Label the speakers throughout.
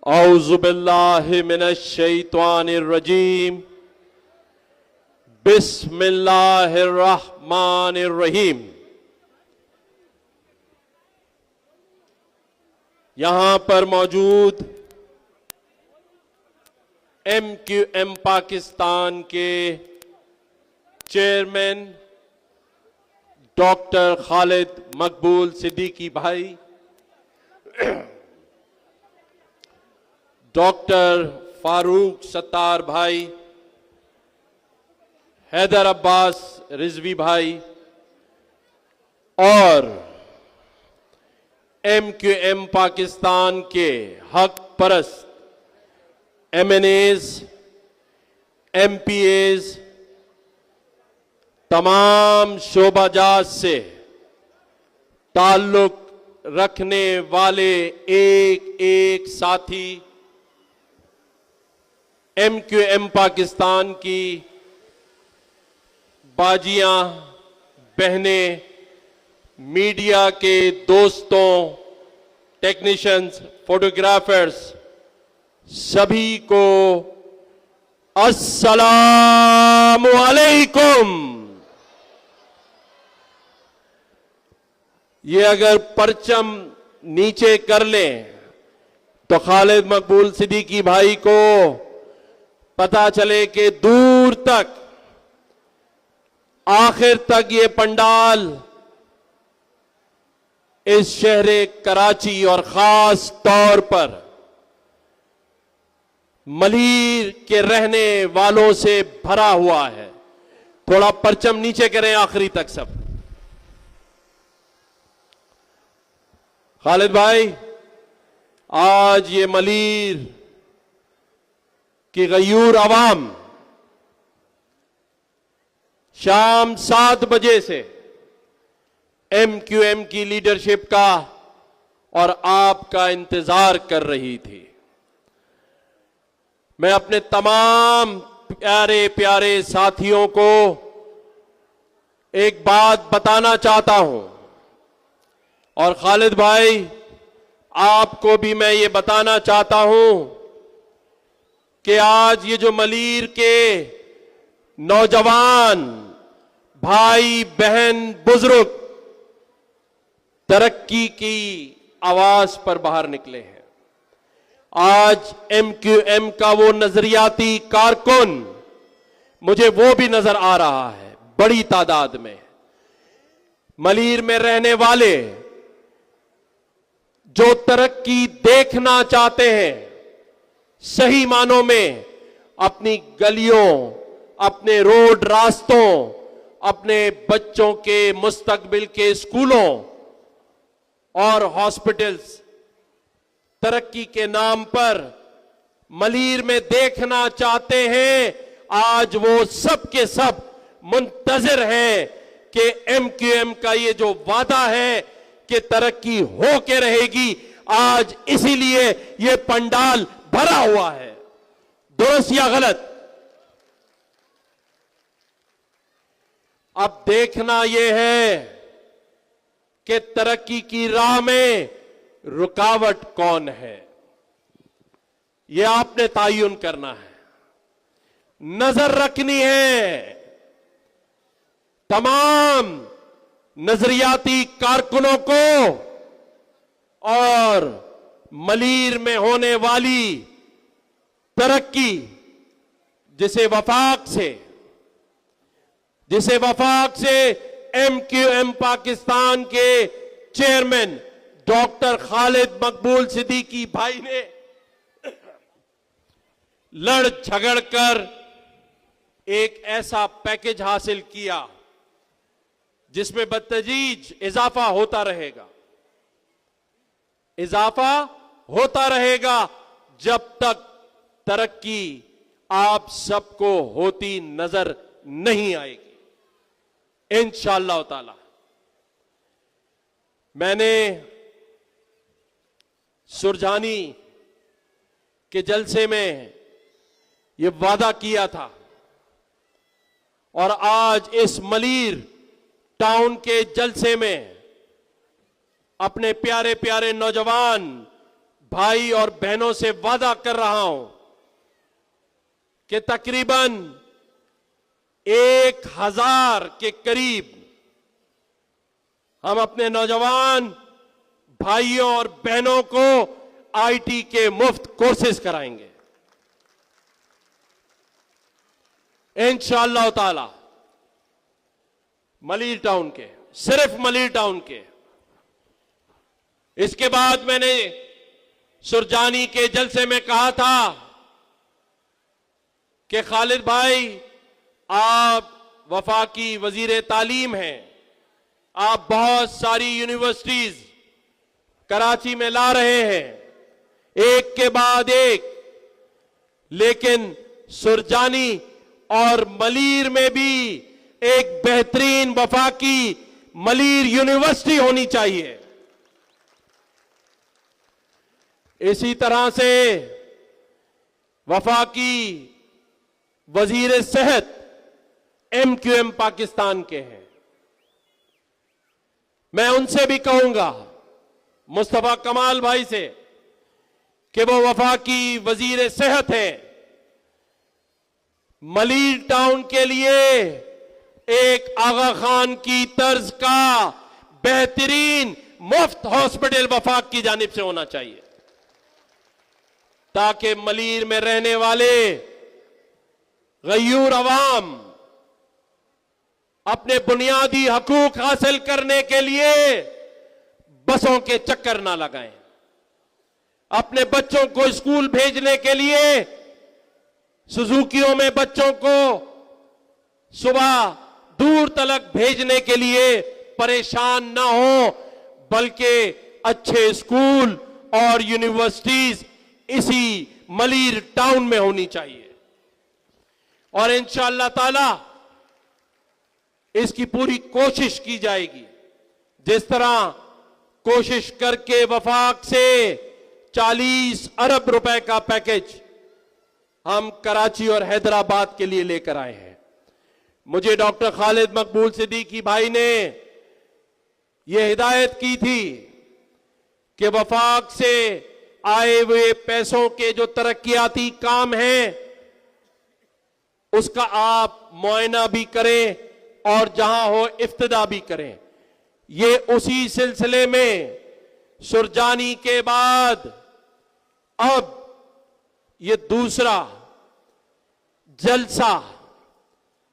Speaker 1: औज़ु बिल्लाहि मिनश शैतानिर रजीम। बिस्मिल्लाहिर रहमानिर रहीम। यहां पर मौजूद MQM पाकिस्तान के चेयरमैन डॉक्टर खालिद मकबूल सिद्दीकी भाई, डॉक्टर फारूक सत्तार भाई, हैदर अब्बास रिजवी भाई और MQM पाकिस्तान के हक परस्त MNAs, MPAs, तमाम शोबाजात से ताल्लुक रखने वाले एक एक साथी, MQM पाकिस्तान की बाजियां, बहनें, मीडिया के दोस्तों, टेक्नीशियंस, फोटोग्राफर्स, सभी को अस्सलामु अलैकुम। ये अगर परचम नीचे कर लें तो खालिद मकबूल सिद्दीकी भाई को पता चले कि दूर तक, आखिर तक ये पंडाल इस शहर कराची और खास तौर पर मलीर के रहने वालों से भरा हुआ है। थोड़ा परचम नीचे करें आखिरी तक सब। खालिद भाई, आज ये मलीर की गयूर आवाम शाम 7 बजे से MQM की लीडरशिप का और आपका इंतजार कर रही थी। मैं अपने तमाम प्यारे प्यारे साथियों को एक बात बताना चाहता हूं और खालिद भाई, आपको भी मैं ये बताना चाहता हूं कि आज ये जो मलीर के नौजवान भाई बहन बुजुर्ग तरक्की की आवाज पर बाहर निकले हैं, आज MQM का वो नजरियाती कारकुन मुझे वो भी नजर आ रहा है बड़ी तादाद में। मलीर में रहने वाले जो तरक्की देखना चाहते हैं, सही मानों में अपनी गलियों, अपने रोड रास्तों, अपने बच्चों के मुस्तकबिल के स्कूलों और हॉस्पिटल्स तरक्की के नाम पर मलीर में देखना चाहते हैं, आज वो सब के सब मुंतजिर हैं कि MQM का ये जो वादा है कि तरक्की हो के रहेगी, आज इसीलिए ये पंडाल भरा हुआ है। दुरुस्त या गलत? अब देखना यह है कि तरक्की की राह में रुकावट कौन है, यह आपने तायुन करना है। नजर रखनी है तमाम नजरियाती कारकुनों को और मलीर में होने वाली तरक्की जिसे वफाक से MQM पाकिस्तान के चेयरमैन डॉक्टर खालिद मकबूल सिद्दीकी भाई ने लड़ झगड़ कर एक ऐसा पैकेज हासिल किया जिसमें बदतदरीज इजाफा होता रहेगा जब तक तरक्की आप सबको होती नजर नहीं आएगी इंशाअल्लाह ताला। मैंने सुरजानी के जलसे में यह वादा किया था और आज इस मलीर टाउन के जलसे में अपने प्यारे प्यारे नौजवान भाई और बहनों से वादा कर रहा हूं कि तकरीबन 1000 के करीब हम अपने नौजवान भाइयों और बहनों को आईटी के मुफ्त कोर्सेज कराएंगे इंशाअल्लाह ताला। मलिर टाउन के, सिर्फ मलिर टाउन के। इसके बाद मैंने सुरजानी के जलसे में कहा था कि खालिद भाई, आप वफाकी वजीर तालीम हैं, आप बहुत सारी यूनिवर्सिटीज कराची में ला रहे हैं एक के बाद एक, लेकिन सुरजानी और मलीर में भी एक बेहतरीन वफाकी मलीर यूनिवर्सिटी होनी चाहिए। इसी तरह से वफाकी वजीर सेहत MQM पाकिस्तान के हैं, मैं उनसे भी कहूंगा, मुस्तफा कमाल भाई से, कि वो वफाकी वजीर सेहत हैं, मलीर टाउन के लिए एक आगा खान की तर्ज का बेहतरीन मुफ्त हॉस्पिटल वफाक की जानिब से होना चाहिए, ताकि मलीर में रहने वाले गयूर अवाम अपने बुनियादी हकूक हासिल करने के लिए बसों के चक्कर ना लगाएं, अपने बच्चों को स्कूल भेजने के लिए सुजुकियों में बच्चों को सुबह दूर तलक भेजने के लिए परेशान ना हो, बल्कि अच्छे स्कूल और यूनिवर्सिटीज इसी मलीर टाउन में होनी चाहिए। और इंशाअल्लाह ताला इसकी पूरी कोशिश की जाएगी। जिस तरह कोशिश करके वफाक से 40 अरब रुपए का पैकेज हम कराची और हैदराबाद के लिए लेकर आए हैं, मुझे डॉक्टर खालिद मकबूल सिद्दीकी भाई ने यह हिदायत की थी कि वफाक से आए हुए पैसों के जो तरक्याती काम हैं उसका आप मुआयना भी करें और जहां हो इफ्तिदा भी करें। ये उसी सिलसिले में सुरजानी के बाद अब ये दूसरा जलसा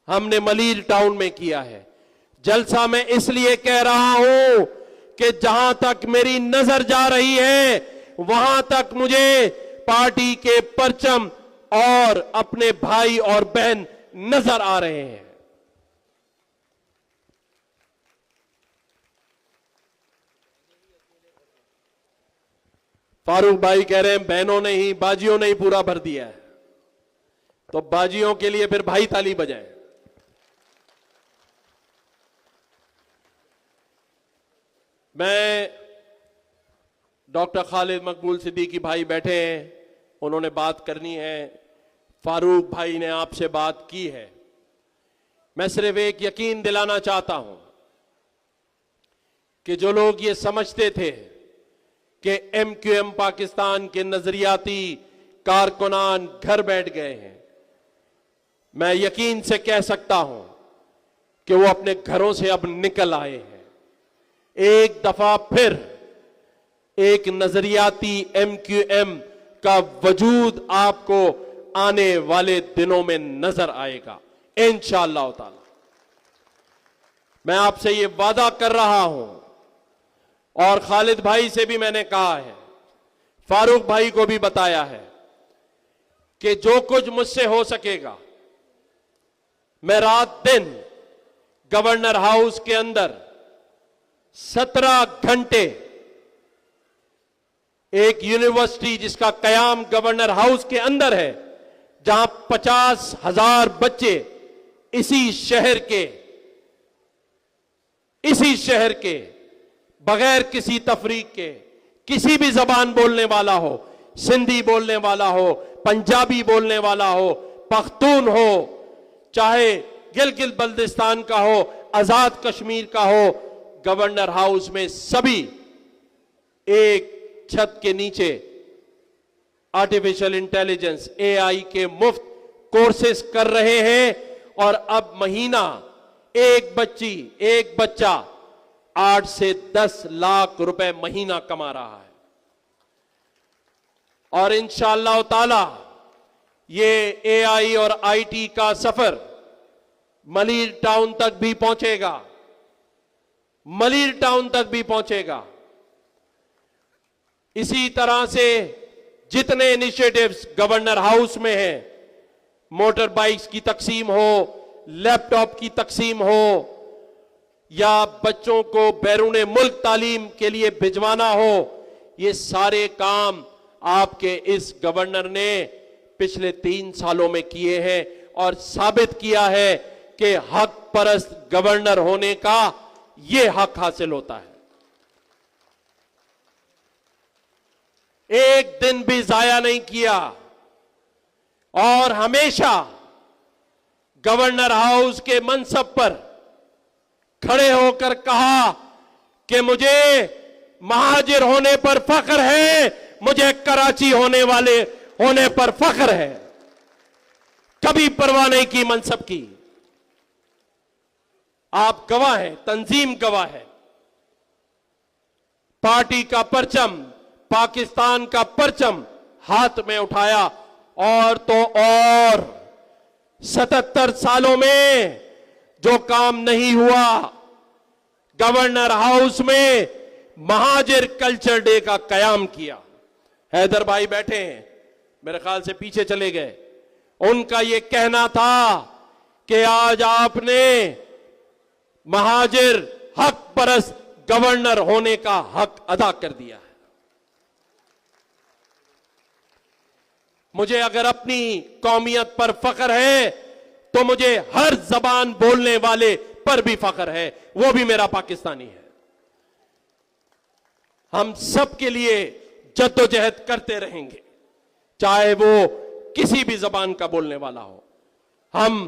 Speaker 1: हमने मलीर टाउन में किया है। जलसा मैं इसलिए कह रहा हूं कि जहां तक मेरी नजर जा रही है वहां तक मुझे पार्टी के परचम और अपने भाई और बहन नजर आ रहे हैं। फारूक भाई कह रहे हैं बहनों ने ही, बाजियों ने ही पूरा भर दिया है, तो बाजियों के लिए फिर भाई ताली बजाएं। मैं डॉक्टर खालिद मकबूल सिद्दीकी भाई बैठे हैं, उन्होंने बात करनी है, फारूक भाई ने आपसे बात की है। मैं सिर्फ एक यकीन दिलाना चाहता हूं कि जो लोग ये समझते थे कि MQM पाकिस्तान के नजरियाती कारकुनान घर बैठ गए हैं, मैं यकीन से कह सकता हूं कि वो अपने घरों से अब निकल आए हैं। एक दफा फिर एक नजरियाती MQM का वजूद आपको आने वाले दिनों में नजर आएगा इंशाअल्लाह ताला। मैं आपसे ये वादा कर रहा हूं और खालिद भाई से भी मैंने कहा है, फारूक भाई को भी बताया है कि जो कुछ मुझसे हो सकेगा मैं रात दिन गवर्नर हाउस के अंदर 17 घंटे एक यूनिवर्सिटी जिसका कयाम गवर्नर हाउस के अंदर है, जहां 50,000 बच्चे इसी शहर के बगैर किसी तफरीक के, किसी भी जबान बोलने वाला हो, सिंधी बोलने वाला हो, पंजाबी बोलने वाला हो, पख्तून हो, चाहे गिलगित बल्दिस्तान का हो, आजाद कश्मीर का हो, गवर्नर हाउस में सभी एक छत के नीचे आर्टिफिशियल इंटेलिजेंस एआई के मुफ्त कोर्सेज कर रहे हैं और अब महीना एक बच्चा 8 से 10 लाख रुपए महीना कमा रहा है। और इंशाअल्लाह ताला ये एआई और आईटी का सफर मलीर टाउन तक भी पहुंचेगा, मलीर टाउन तक भी पहुंचेगा। इसी तरह से जितने इनिशिएटिव्स गवर्नर हाउस में हैं, मोटर बाइक्स की तकसीम हो, लैपटॉप की तकसीम हो, या बच्चों को बैरूने मुल्क तालीम के लिए भिजवाना हो, ये सारे काम आपके इस गवर्नर ने पिछले 3 सालों में किए हैं और साबित किया है कि हक परस्त गवर्नर होने का ये हक हासिल होता है। एक दिन भी जाया नहीं किया और हमेशा गवर्नर हाउस के मनसब पर खड़े होकर कहा कि मुझे महाजिर होने पर फख्र है, मुझे कराची होने पर फख्र है। कभी परवाह नहीं की मनसब की। आप गवाह हैं, तंजीम गवाह है। पार्टी का परचम, पाकिस्तान का परचम हाथ में उठाया और तो और 77 सालों में जो काम नहीं हुआ, गवर्नर हाउस में महाजिर कल्चर डे का कयाम किया। हैदर भाई बैठे हैं, मेरे ख्याल से पीछे चले गए। उनका यह कहना था कि आज आपने महाजिर हक परस्त गवर्नर होने का हक अदा कर दिया है। मुझे अगर अपनी कौमियत पर फख्र है तो मुझे हर जबान बोलने वाले पर भी फख्र है, वो भी मेरा पाकिस्तानी है। हम सब के लिए जद्दोजहद करते रहेंगे, चाहे वो किसी भी जबान का बोलने वाला हो। हम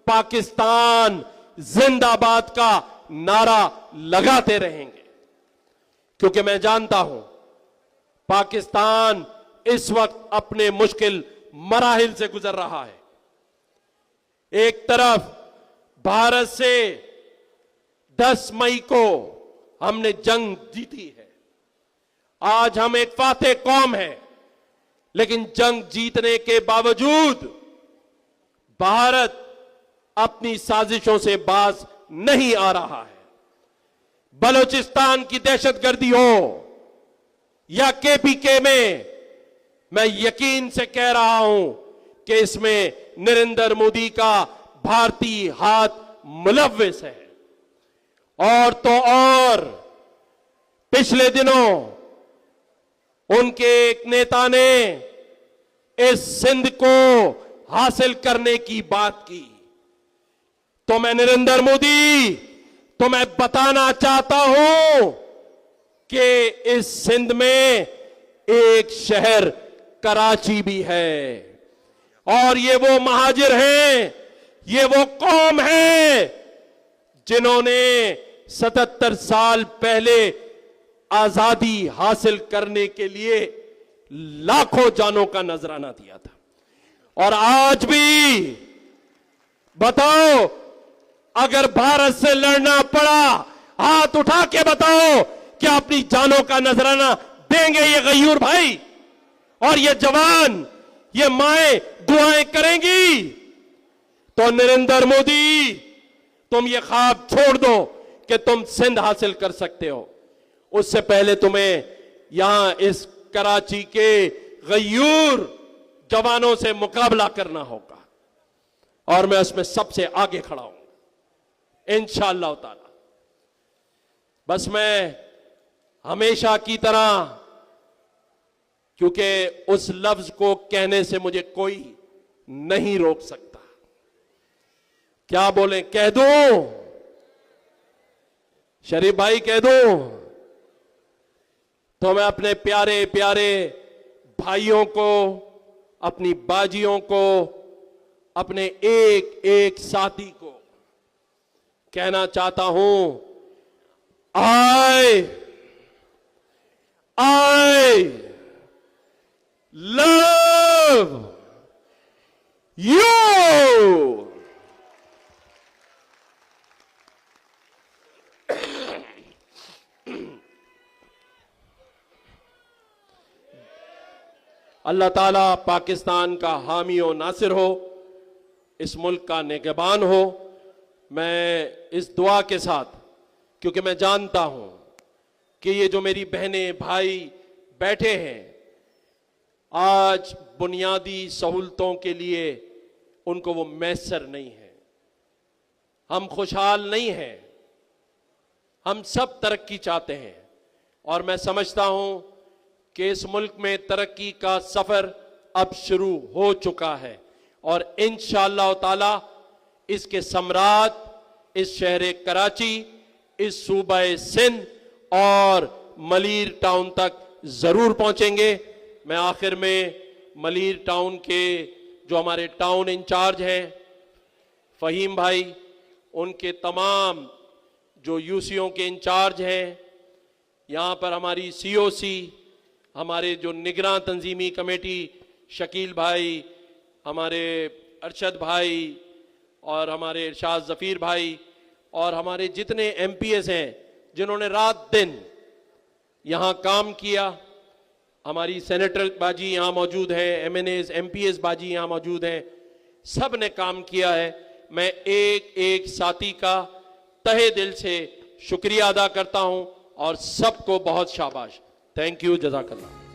Speaker 1: पाकिस्तान जिंदाबाद का नारा लगाते रहेंगे, क्योंकि मैं जानता हूं पाकिस्तान इस वक्त अपने मुश्किल मराहिल से गुजर रहा है। एक तरफ भारत से 10 मई को हमने जंग जीती है, आज हम एक फातेह कौम है, लेकिन जंग जीतने के बावजूद भारत अपनी साजिशों से बाज नहीं आ रहा है। बलूचिस्तान की दहशतगर्दी हो या केपीके में, मैं यकीन से कह रहा हूं कि इसमें नरेंद्र मोदी का भारतीय हाथ मुलव्विस है। और तो और पिछले दिनों उनके एक नेता ने इस सिंध को हासिल करने की बात की, तो मैं नरेंद्र मोदी, तो मैं बताना चाहता हूं कि इस सिंध में एक शहर कराची भी है, और ये वो महाजिर हैं, ये वो कौम है जिन्होंने 77 साल पहले आजादी हासिल करने के लिए लाखों जानों का नजराना दिया था। और आज भी बताओ, अगर भारत से लड़ना पड़ा, हाथ उठा के बताओ क्या अपनी जानों का नजराना देंगे ये गयूर भाई और ये जवान, ये माएं दुआएं करेंगी? तो नरेंद्र मोदी, तुम ये ख्वाब छोड़ दो कि तुम सिंध हासिल कर सकते हो। उससे पहले तुम्हें यहां इस कराची के गयूर जवानों से मुकाबला करना होगा, और मैं उसमें सबसे आगे खड़ा हूं इंशाअल्लाह ताला। बस मैं हमेशा की तरह, क्योंकि उस लफ्ज को कहने से मुझे कोई नहीं रोक सकता, क्या बोले, कह दूं शरीफ भाई, कह दूं? तो मैं अपने प्यारे प्यारे भाइयों को, अपनी बाजियों को, अपने एक एक साथी को कहना चाहता हूं, आए आए love you. अल्लाह ताला पाकिस्तान का हामी और नासिर हो, इस मुल्क का निगहबान हो। मैं इस दुआ के साथ, क्योंकि मैं जानता हूं कि ये जो मेरी बहनें भाई बैठे हैं, आज बुनियादी सहूलतों के लिए उनको वो मैसर नहीं है। हम खुशहाल नहीं हैं, हम सब तरक्की चाहते हैं और मैं समझता हूं कि इस मुल्क में तरक्की का सफर अब शुरू हो चुका है और इंशाअल्लाह ताला इसके सम्राट इस शहर कराची, इस सूबा सिंध और मलीर टाउन तक जरूर पहुंचेंगे। मैं आखिर में मलीर टाउन के जो हमारे टाउन इंचार्ज हैं फहीम भाई, उनके तमाम जो यूसीओ के इंचार्ज हैं, यहाँ पर हमारी सीओसी, हमारे जो निगरान तंजीमी कमेटी शकील भाई, हमारे अरशद भाई और हमारे इरशाद जफीर भाई और हमारे जितने एमपीएस हैं जिन्होंने रात दिन यहाँ काम किया, हमारी सेनेटर बाजी यहाँ मौजूद है, एमएनएस एमपीएस बाजी यहाँ मौजूद हैं, सब ने काम किया है। मैं एक एक साथी का तहे दिल से शुक्रिया अदा करता हूँ और सबको बहुत शाबाश। थैंक यू, जज़ाकल्लाह।